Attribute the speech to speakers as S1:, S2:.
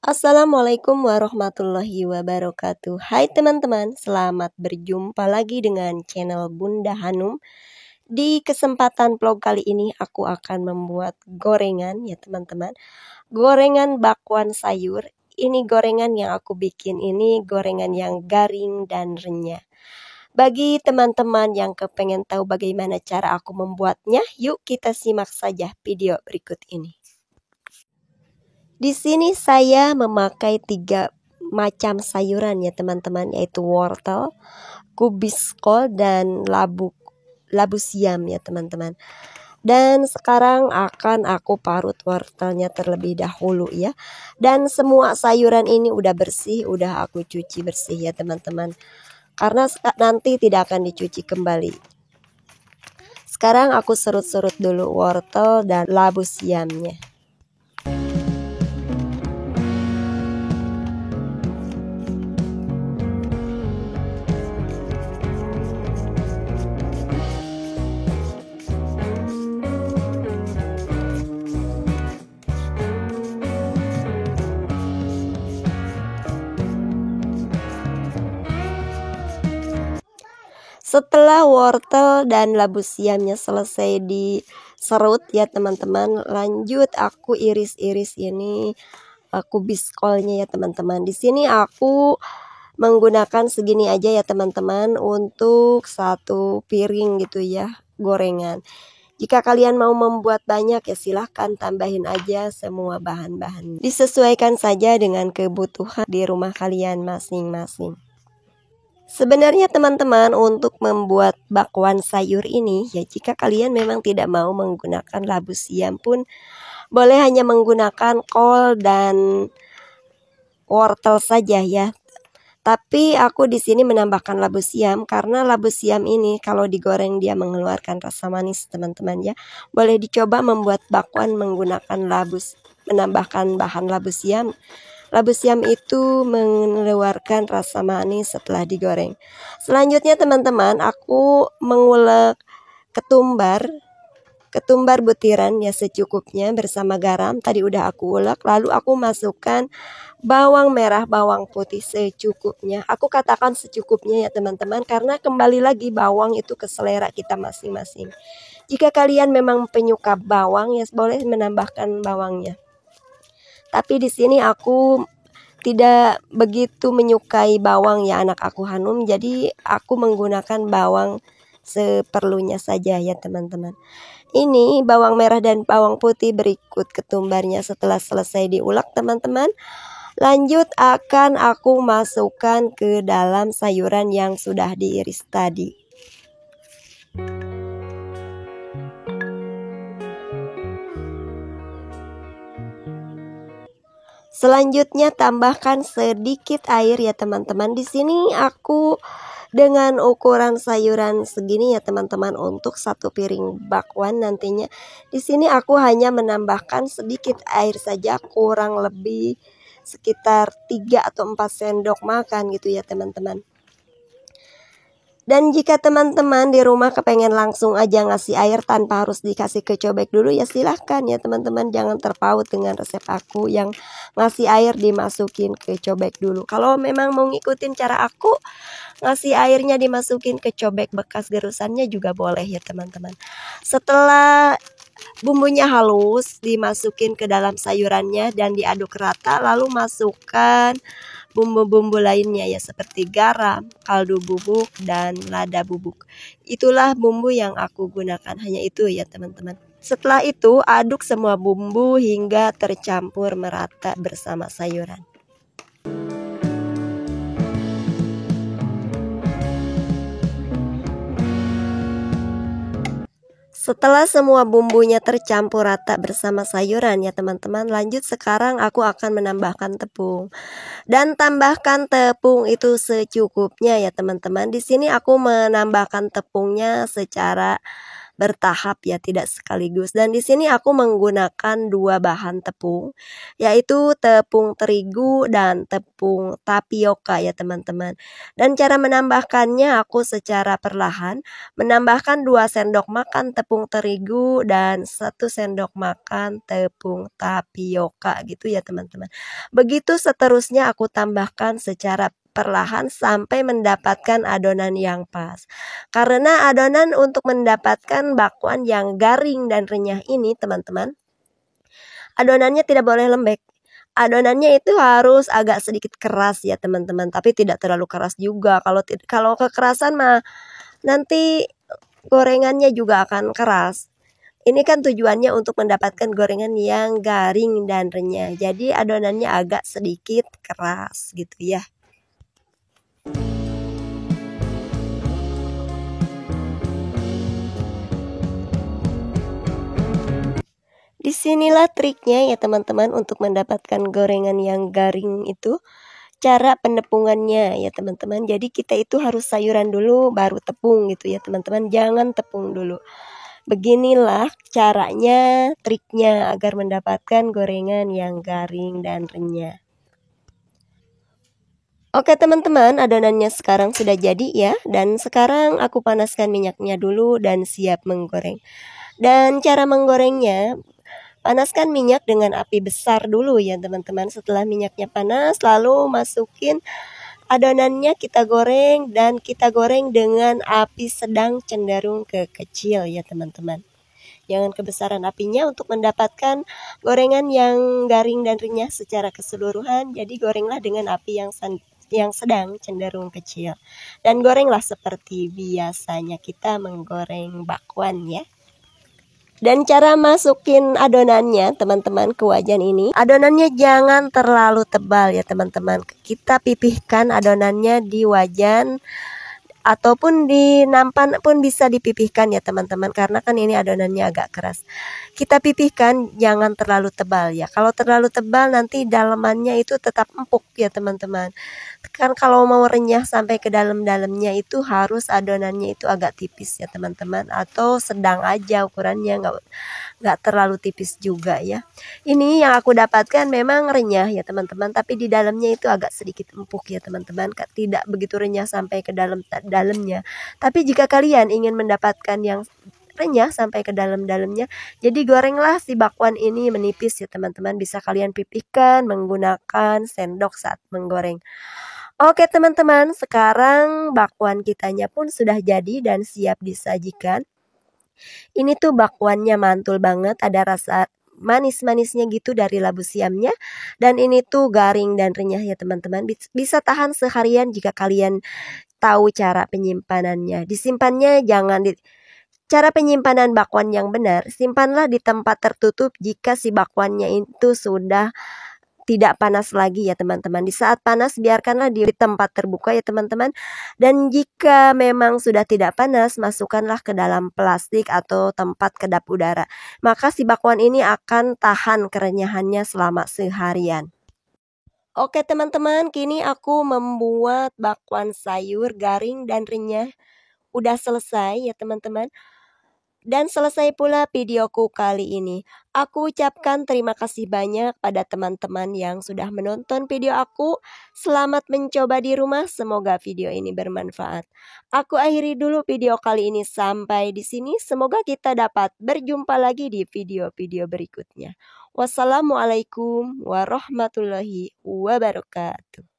S1: Assalamualaikum warahmatullahi wabarakatuh. Hai teman-teman, selamat berjumpa lagi dengan channel Bunda Hanum. Di kesempatan vlog kali ini aku akan membuat gorengan ya teman-teman. Gorengan bakwan sayur. Ini gorengan yang aku bikin ini gorengan yang garing dan renyah. Bagi teman-teman yang kepengen tahu bagaimana cara aku membuatnya, yuk kita simak saja video berikut ini. Di sini saya memakai 3 macam sayuran ya teman-teman, yaitu wortel, kubis kol, dan labu siam ya teman-teman. Dan sekarang akan aku parut wortelnya terlebih dahulu ya. Dan semua sayuran ini udah bersih, udah aku cuci bersih ya teman-teman. Karena nanti tidak akan dicuci kembali. Sekarang aku serut-serut dulu wortel dan labu siamnya. Setelah wortel dan labu siamnya selesai diserut ya teman-teman, lanjut aku iris-iris ini kubis kolnya ya teman-teman. Di sini aku menggunakan segini aja ya teman-teman untuk 1 piring gitu ya gorengan. Jika kalian mau membuat banyak ya silahkan tambahin aja semua bahan-bahan. Disesuaikan saja dengan kebutuhan di rumah kalian masing-masing. Sebenarnya teman-teman, untuk membuat bakwan sayur ini ya, jika kalian memang tidak mau menggunakan labu siam pun boleh hanya menggunakan kol dan wortel saja ya. Tapi aku di sini menambahkan labu siam karena labu siam ini kalau digoreng dia mengeluarkan rasa manis teman-teman ya. Boleh dicoba membuat bakwan menggunakan menambahkan bahan labu siam. Labu siam itu mengeluarkan rasa manis setelah digoreng. Selanjutnya teman-teman, aku mengulek ketumbar butiran ya secukupnya bersama garam. Tadi udah aku ulek, lalu aku masukkan bawang merah, bawang putih secukupnya. Aku katakan secukupnya ya teman-teman, karena kembali lagi bawang itu ke selera kita masing-masing. Jika kalian memang penyuka bawang ya boleh menambahkan bawangnya. Tapi di sini aku tidak begitu menyukai bawang ya anak aku Hanum, jadi aku menggunakan bawang seperlunya saja ya teman-teman. Ini bawang merah dan bawang putih berikut ketumbarnya setelah selesai diulek teman-teman. Lanjut akan aku masukkan ke dalam sayuran yang sudah diiris tadi. Selanjutnya tambahkan sedikit air ya teman-teman. Di sini aku dengan ukuran sayuran segini ya teman-teman untuk 1 piring bakwan nantinya. Di sini aku hanya menambahkan sedikit air saja, kurang lebih sekitar 3 atau 4 sendok makan gitu ya teman-teman. Dan jika teman-teman di rumah kepengen langsung aja ngasih air tanpa harus dikasih kecobek dulu ya silahkan ya teman-teman. Jangan terpaut dengan resep aku yang ngasih air dimasukin ke cobek dulu. Kalau memang mau ngikutin cara aku, ngasih airnya dimasukin ke cobek bekas gerusannya juga boleh ya teman-teman. Setelah bumbunya halus dimasukin ke dalam sayurannya dan diaduk rata, lalu masukkan bumbu-bumbu lainnya ya seperti garam, kaldu bubuk, dan lada bubuk. Itulah bumbu yang aku gunakan, hanya itu ya teman-teman. Setelah itu aduk semua bumbu hingga tercampur merata bersama sayuran. Setelah semua bumbunya tercampur rata bersama sayuran ya teman-teman, lanjut sekarang aku akan menambahkan tepung. Dan tambahkan tepung itu secukupnya ya teman-teman. Di sini aku menambahkan tepungnya secara bertahap ya, tidak sekaligus. Dan di sini aku menggunakan 2 bahan tepung, yaitu tepung terigu dan tepung tapioka ya teman-teman. Dan cara menambahkannya aku secara perlahan menambahkan 2 sendok makan tepung terigu dan 1 sendok makan tepung tapioka gitu ya teman-teman. Begitu seterusnya aku tambahkan secara perlahan sampai mendapatkan adonan yang pas. Karena adonan untuk mendapatkan bakwan yang garing dan renyah ini teman-teman, adonannya tidak boleh lembek. Adonannya itu harus agak sedikit keras ya teman-teman, tapi tidak terlalu keras juga. Kalau kekerasan mah nanti gorengannya juga akan keras. Ini kan tujuannya untuk mendapatkan gorengan yang garing dan renyah. Jadi adonannya agak sedikit keras gitu ya. Disinilah triknya ya teman-teman untuk mendapatkan gorengan yang garing itu. Cara penepungannya ya teman-teman. Jadi kita itu harus sayuran dulu baru tepung gitu ya teman-teman. Jangan tepung dulu. Beginilah caranya, triknya agar mendapatkan gorengan yang garing dan renyah. Oke teman-teman, adonannya sekarang sudah jadi ya. Dan sekarang aku panaskan minyaknya dulu dan siap menggoreng. Dan cara menggorengnya, panaskan minyak dengan api besar dulu ya teman-teman. Setelah minyaknya panas, lalu masukin adonannya, kita goreng dan kita goreng dengan api sedang cenderung ke kecil ya teman-teman. Jangan kebesaran apinya untuk mendapatkan gorengan yang garing dan renyah secara keseluruhan. Jadi gorenglah dengan api yang sedang cenderung kecil. Dan gorenglah seperti biasanya kita menggoreng bakwan ya. Dan cara masukin adonannya teman-teman ke wajan ini, adonannya jangan terlalu tebal ya teman-teman. Kita pipihkan adonannya di wajan ataupun di nampan pun bisa dipipihkan ya teman-teman, karena kan ini adonannya agak keras. Kita pipihkan, jangan terlalu tebal ya. Kalau terlalu tebal nanti dalamannya itu tetap empuk ya teman-teman. Kan kalau mau renyah sampai ke dalam-dalamnya itu harus adonannya itu agak tipis ya teman-teman, atau sedang aja ukurannya, nggak terlalu tipis juga ya. Ini yang aku dapatkan memang renyah ya teman-teman, tapi di dalamnya itu agak sedikit empuk ya teman-teman, tidak begitu renyah sampai ke dalamnya. Tapi jika kalian ingin mendapatkan yang renyah sampai ke dalamnya, jadi gorenglah si bakwan ini menipis ya teman-teman. Bisa kalian pipihkan menggunakan sendok saat menggoreng. Oke teman-teman, sekarang bakwan kitanya pun sudah jadi dan siap disajikan. Ini tuh bakwannya mantul banget, ada rasa manis-manisnya gitu dari labu siamnya. Dan ini tuh garing dan renyah ya teman-teman. Bisa tahan seharian jika kalian tahu cara penyimpanannya. Disimpannya jangan di Cara penyimpanan bakwan yang benar, simpanlah di tempat tertutup jika si bakwannya itu sudah tidak panas lagi ya teman-teman. Di saat panas biarkanlah di tempat terbuka ya teman-teman. Dan jika memang sudah tidak panas, masukkanlah ke dalam plastik atau tempat kedap udara. Maka si bakwan ini akan tahan kerenyahannya selama seharian. Oke teman-teman, kini aku membuat bakwan sayur garing dan renyah. Udah selesai ya teman-teman. Dan selesai pula videoku kali ini. Aku ucapkan terima kasih banyak pada teman-teman yang sudah menonton video aku. Selamat mencoba di rumah, semoga video ini bermanfaat. Aku akhiri dulu video kali ini sampai di sini. Semoga kita dapat berjumpa lagi di video-video berikutnya. Wassalamualaikum warahmatullahi wabarakatuh.